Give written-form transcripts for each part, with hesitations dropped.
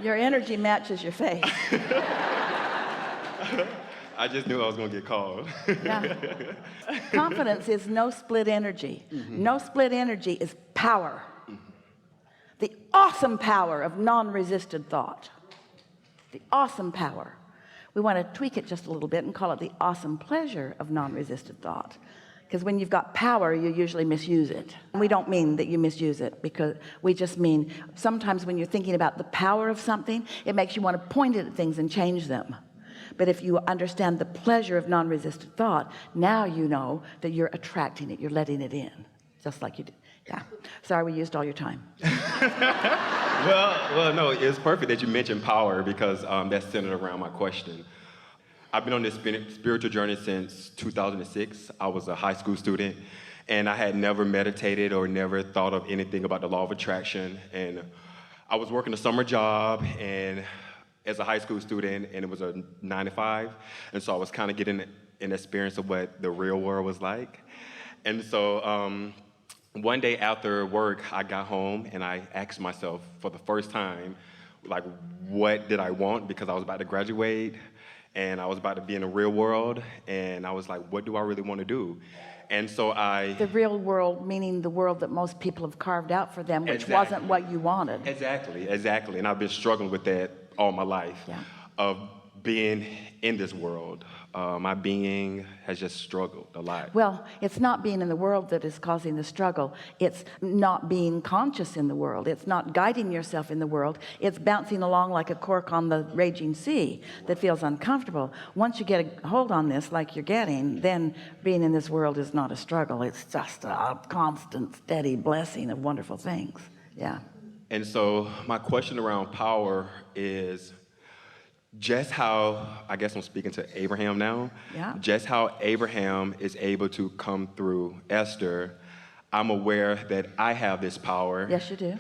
Your energy matches your face. I just knew I was going to get called. Yeah. Confidence is no split energy. Mm-hmm. No split energy is power. Mm-hmm. The awesome power of non-resisted thought. The awesome power. We want to tweak it just a little bit and call it the awesome pleasure of non-resisted thought. Because when you've got power, you usually misuse it. And we don't mean that you misuse it, because we just mean sometimes when you're thinking about the power of something, it makes you want to point it at things and change them. But if you understand the pleasure of non-resisted thought, now you know that you're attracting it, you're letting it in, just like you did. Yeah. Sorry we used all your time. Well, no, it's perfect that you mentioned power, because that's centered around my question. I've been on this spiritual journey since 2006. I was a high school student, and I had never meditated or never thought of anything about the law of attraction. And I was working a summer job and as a high school student, and it was a 9 to 5. And so I was kind of getting an experience of what the real world was like. And so one day after work, I got home and I asked myself for the first time, like, what did I want? Because I was about to graduate and I was about to be in the real world. And I was like, what do I really want to do? And so the real world, meaning the world that most people have carved out for them, which wasn't what you wanted. Exactly. And I've been struggling with that all my life, of being in this world. My being has just struggled a lot. Well, it's not being in the world that is causing the struggle. It's not being conscious in the world. It's not guiding yourself in the world. It's bouncing along like a cork on the raging sea that feels uncomfortable. Once you get a hold on this like you're getting, then being in this world is not a struggle. It's just a constant, steady blessing of wonderful things. Yeah. And so my question around power is just how, I guess I'm speaking to Abraham now, just how Abraham is able to come through Esther. I'm aware that I have this power. Yes, you do.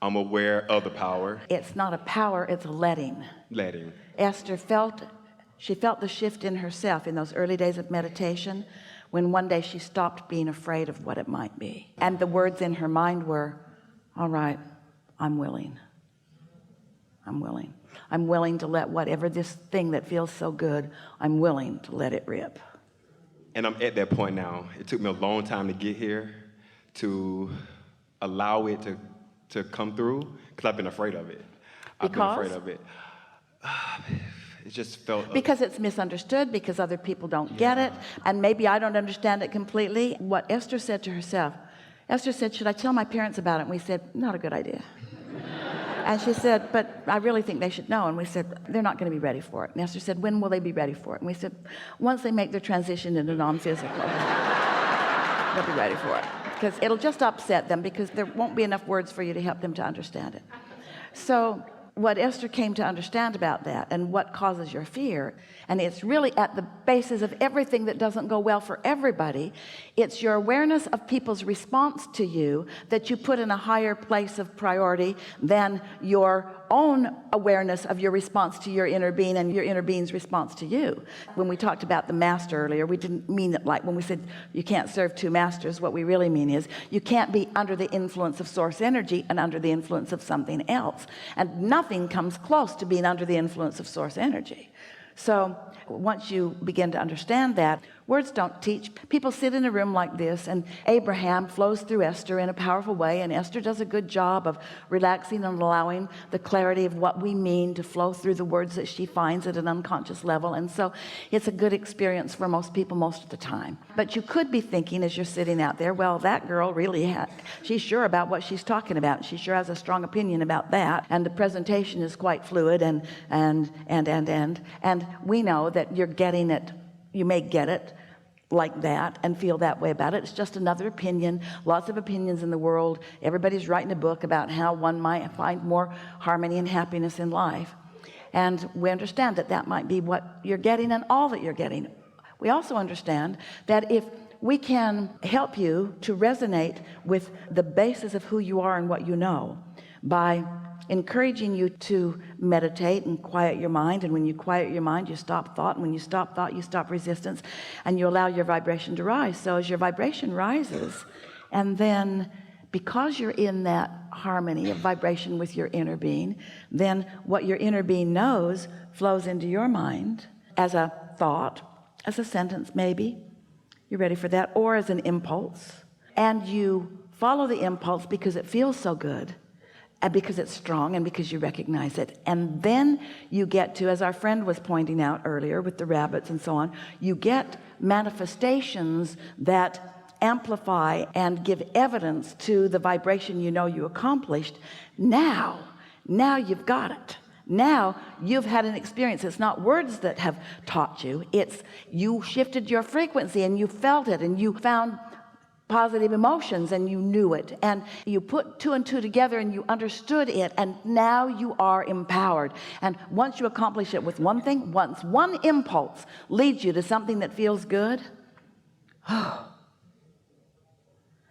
I'm aware of the power. It's not a power, it's a letting. Letting. Esther felt the shift in herself in those early days of meditation, when one day she stopped being afraid of what it might be. And the words in her mind were, all right, I'm willing. I'm willing to let whatever this thing that feels so good, I'm willing to let it rip. And I'm at that point now. It took me a long time to get here, to allow it to come through, because I've been afraid of it. I've been afraid of it. It just felt... Because it's misunderstood, because other people don't get it, and maybe I don't understand it completely. What Esther said to herself, Esther said, should I tell my parents about it? And we said, not a good idea. And she said, but I really think they should know. And we said, they're not going to be ready for it. And Esther said, when will they be ready for it? And we said, once they make their transition into non-physical, they'll be ready for it. Because it'll just upset them, because there won't be enough words for you to help them to understand it. So what Esther came to understand about that, and what causes your fear, and it's really at the basis of everything that doesn't go well for everybody, it's your awareness of people's response to you that you put in a higher place of priority than your own awareness of your response to your inner being and your inner being's response to you. When we talked about the master earlier, we didn't mean it like when we said you can't serve two masters. What we really mean is you can't be under the influence of source energy and under the influence of something else, and nothing comes close to being under the influence of source energy. So once you begin to understand that, words don't teach. People sit in a room like this, and Abraham flows through Esther in a powerful way, and Esther does a good job of relaxing and allowing the clarity of what we mean to flow through the words that she finds at an unconscious level. And so it's a good experience for most people most of the time. But you could be thinking, as you're sitting out there, well, that girl really she's sure about what she's talking about. She sure has a strong opinion about that, and the presentation is quite fluid, and we know that you're getting it. You may get it like that and feel that way about it. It's just another opinion. Lots of opinions in the world. Everybody's writing a book about how one might find more harmony and happiness in life. And we understand that that might be what you're getting and all that you're getting. We also understand that if we can help you to resonate with the basis of who you are and what you know by encouraging you to meditate and quiet your mind. And when you quiet your mind, you stop thought. And when you stop thought, you stop resistance, and you allow your vibration to rise. So as your vibration rises, and then because you're in that harmony of vibration with your inner being, then what your inner being knows flows into your mind as a thought, as a sentence maybe. You ready for that? Or as an impulse. And you follow the impulse because it feels so good, and because it's strong, and because you recognize it. And then you get to, as our friend was pointing out earlier with the rabbits and so on, you get manifestations that amplify and give evidence to the vibration you know you accomplished. Now you've got it. Now you've had an experience. It's not words that have taught you. It's you shifted your frequency, and you felt it, and you found positive emotions, and you knew it, and you put two and two together, and you understood it, and now you are empowered. And once you accomplish it with one thing, once one impulse leads you to something that feels good,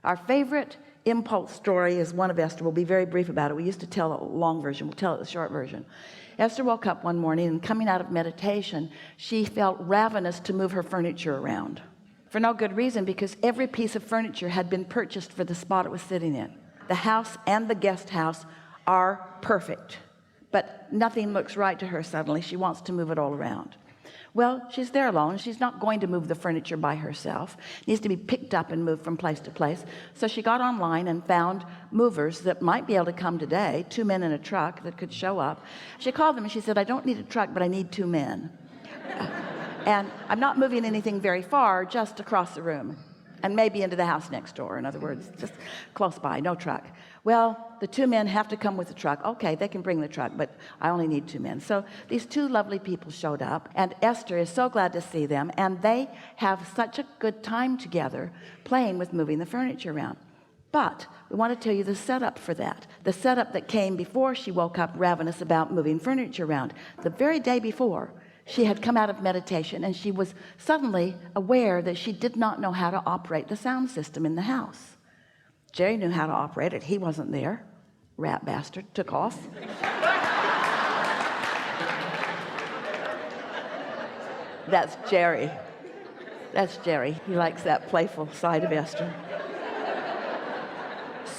our favorite impulse story is one of Esther. We'll be very brief about it. We used to tell a long version. We'll tell it the short version. Esther woke up one morning, and coming out of meditation, she felt ravenous to move her furniture around. For no good reason, because every piece of furniture had been purchased for the spot it was sitting in. The house and the guest house are perfect, but nothing looks right to her suddenly. She wants to move it all around. Well, she's there alone. She's not going to move the furniture by herself. It needs to be picked up and moved from place to place. So she got online and found movers that might be able to come today, 2 men in a truck that could show up. She called them and she said, I don't need a truck, but I need 2 men. And I'm not moving anything very far, just across the room, and maybe into the house next door. In other words, just close by, no truck. Well, the 2 men have to come with the truck. Okay, they can bring the truck, but I only need 2 men. So these 2 lovely people showed up, and Esther is so glad to see them, and they have such a good time together playing with moving the furniture around. But we want to tell you the setup for that. The setup that came before she woke up ravenous about moving furniture around. The very day before, she had come out of meditation, and she was suddenly aware that she did not know how to operate the sound system in the house. Jerry knew how to operate it. He wasn't there. Rat bastard. Took off. That's Jerry. That's Jerry. He likes that playful side of Esther.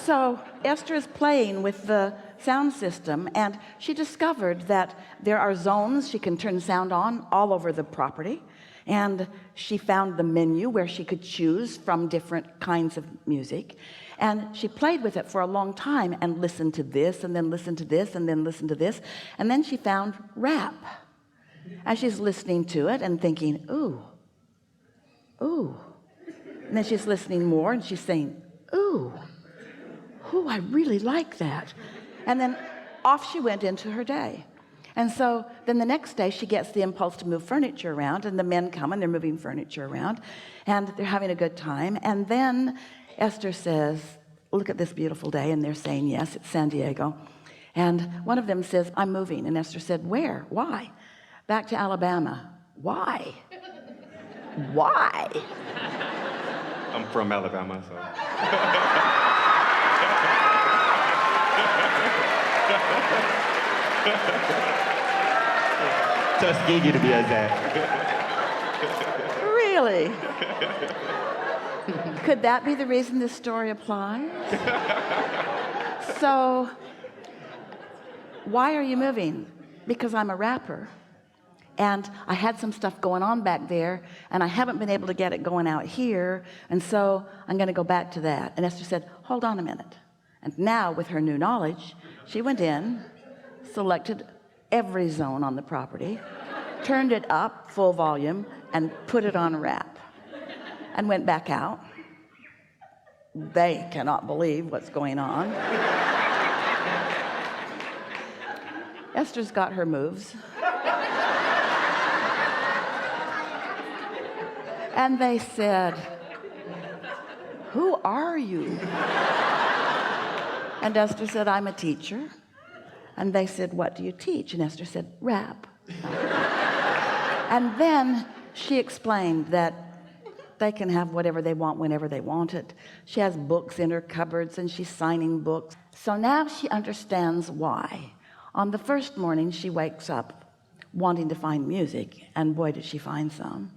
So Esther is playing with the sound system, and she discovered that there are zones she can turn sound on all over the property. And she found the menu where she could choose from different kinds of music. And she played with it for a long time and listened to this, and then listened to this, and then listened to this. And then she found rap. And she's listening to it and thinking, ooh, ooh. And then she's listening more, and she's saying, ooh, ooh, I really like that. And then off she went into her day. And so then the next day she gets the impulse to move furniture around, and the men come and they're moving furniture around, and they're having a good time. And then Esther says, look at this beautiful day. And they're saying, yes, it's San Diego. And one of them says, I'm moving. And Esther said, where? Why? Back to Alabama. Why? Why? I'm from Alabama, so. Tuskegee to be exact. Really? Could that be the reason this story applies? So, why are you moving? Because I'm a rapper. And I had some stuff going on back there, and I haven't been able to get it going out here, and so I'm going to go back to that. And Esther said, hold on a minute. And now, with her new knowledge, she went in, selected every zone on the property, turned it up full volume, and put it on rap, and went back out. They cannot believe what's going on. Esther's got her moves. And they said, who are you? And Esther said, I'm a teacher. And they said, what do you teach? And Esther said, rap. And then she explained that they can have whatever they want whenever they want it. She has books in her cupboards and she's signing books. So now she understands why. On the first morning she wakes up wanting to find music, and boy did she find some.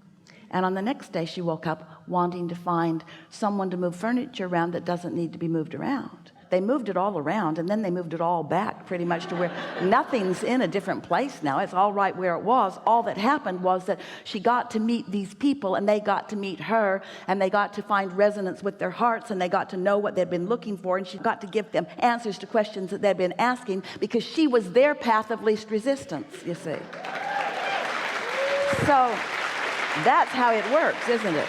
And on the next day she woke up wanting to find someone to move furniture around that doesn't need to be moved around. They moved it all around, and then they moved it all back pretty much to where nothing's in a different place now. It's all right where it was. All that happened was that she got to meet these people, and they got to meet her, and they got to find resonance with their hearts, and they got to know what they'd been looking for, and she got to give them answers to questions that they'd been asking, because she was their path of least resistance, you see. So that's how it works, isn't it?